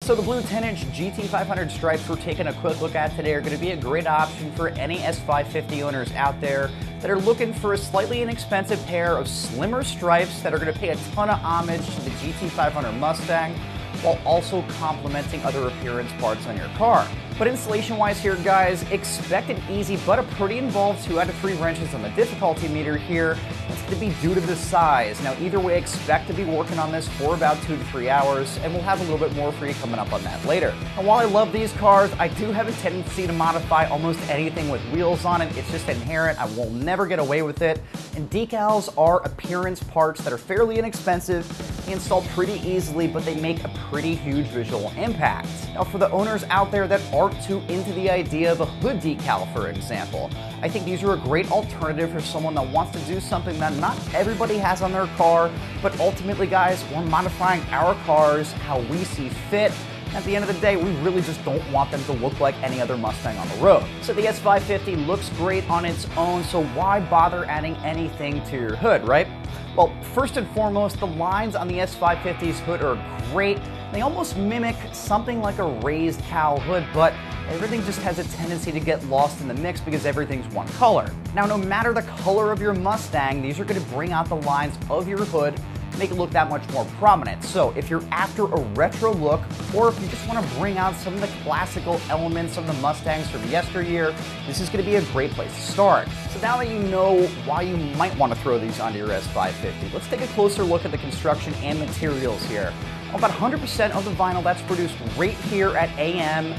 So the blue 10-inch GT500 stripes we're taking a quick look at today are going to be a great option for any S550 owners out there that are looking for a slightly inexpensive pair of slimmer stripes that are going to pay a ton of homage to the GT500 Mustang while also complementing other appearance parts on your car. But installation-wise here, guys, expect an easy but a pretty involved 2 out of 3 wrenches on the difficulty meter here. That's going to be due to the size. Now, either way, expect to be working on this for about 2 to 3 hours, and we'll have a little bit more for you coming up on that later. And while I love these cars, I do have a tendency to modify almost anything with wheels on it. It's just inherent. I will never get away with it. And decals are appearance parts that are fairly inexpensive. They install pretty easily, but they make a pretty huge visual impact. Now, for the owners out there that aren't too into the idea of a hood decal, for example, I think these are a great alternative for someone that wants to do something that not everybody has on their car, but ultimately, guys, we're modifying our cars how we see fit. At the end of the day, we really just don't want them to look like any other Mustang on the road. So the S550 looks great on its own, so why bother adding anything to your hood, right? Well, first and foremost, the lines on the S550's hood are great. They almost mimic something like a raised cowl hood, but everything just has a tendency to get lost in the mix because everything's one color. Now, no matter the color of your Mustang, these are going to bring out the lines of your hood, make it look that much more prominent. So if you're after a retro look, or if you just want to bring out some of the classical elements of the Mustangs from yesteryear, this is going to be a great place to start. So now that you know why you might want to throw these onto your S550, let's take a closer look at the construction and materials here. About 100% of the vinyl that's produced right here at AM,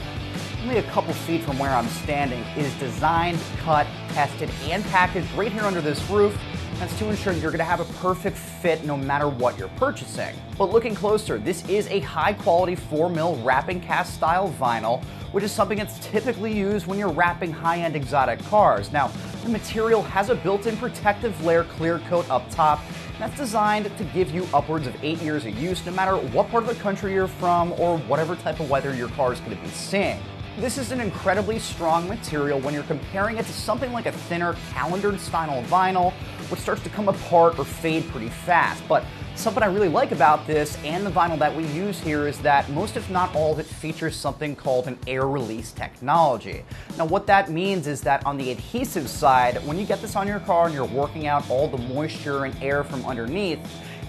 only a couple feet from where I'm standing, is designed, cut, tested, and packaged right here under this roof. That's to ensure you're going to have a perfect fit no matter what you're purchasing. But looking closer, this is a high-quality 4mm wrapping cast style vinyl, which is something that's typically used when you're wrapping high-end exotic cars. Now, the material has a built-in protective layer clear coat up top, and that's designed to give you upwards of 8 years of use no matter what part of the country you're from or whatever type of weather your car is going to be seeing. This is an incredibly strong material when you're comparing it to something like a thinner calendared style vinyl, which starts to come apart or fade pretty fast. But something I really like about this and the vinyl that we use here is that most, if not all of it, features something called an air release technology. Now, what that means is that on the adhesive side, when you get this on your car and you're working out all the moisture and air from underneath,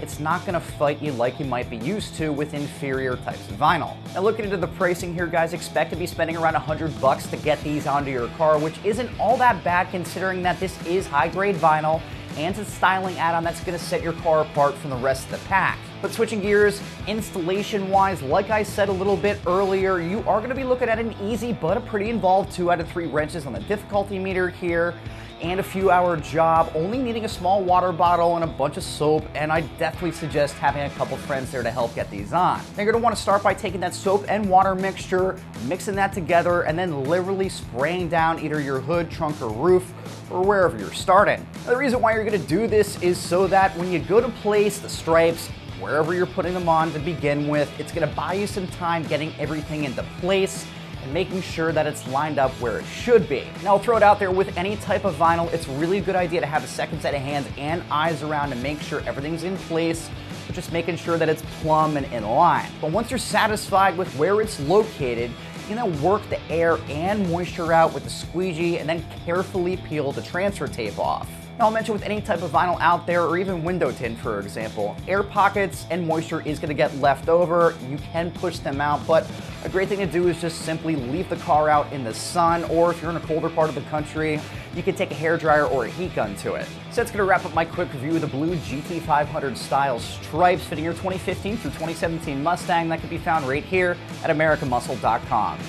it's not going to fight you like you might be used to with inferior types of vinyl. Now, looking into the pricing here, guys, expect to be spending around $100 to get these onto your car, which isn't all that bad considering that this is high-grade vinyl and it's a styling add-on that's going to set your car apart from the rest of the pack. But switching gears, installation-wise, like I said a little bit earlier, you are going to be looking at an easy but a pretty involved 2 out of 3 wrenches on the difficulty meter here, and a few hour job, only needing a small water bottle and a bunch of soap, and I definitely suggest having a couple friends there to help get these on. Now, you're going to want to start by taking that soap and water mixture, mixing that together, and then literally spraying down either your hood, trunk, or roof, or wherever you're starting. Now, the reason why you're going to do this is so that when you go to place the stripes, wherever you're putting them on to begin with, it's going to buy you some time getting everything into place and making sure that it's lined up where it should be. Now, I'll throw it out there, with any type of vinyl, it's really a good idea to have a second set of hands and eyes around to make sure everything's in place, but just making sure that it's plumb and in line. But once you're satisfied with where it's located, you can then work the air and moisture out with the squeegee and then carefully peel the transfer tape off. Now, I'll mention with any type of vinyl out there, or even window tint, for example, air pockets and moisture is going to get left over. You can push them out, but a great thing to do is just simply leave the car out in the sun, or if you're in a colder part of the country, you can take a hairdryer or a heat gun to it. So that's going to wrap up my quick review of the blue GT500 style stripes fitting your 2015 through 2017 Mustang that can be found right here at AmericanMuscle.com.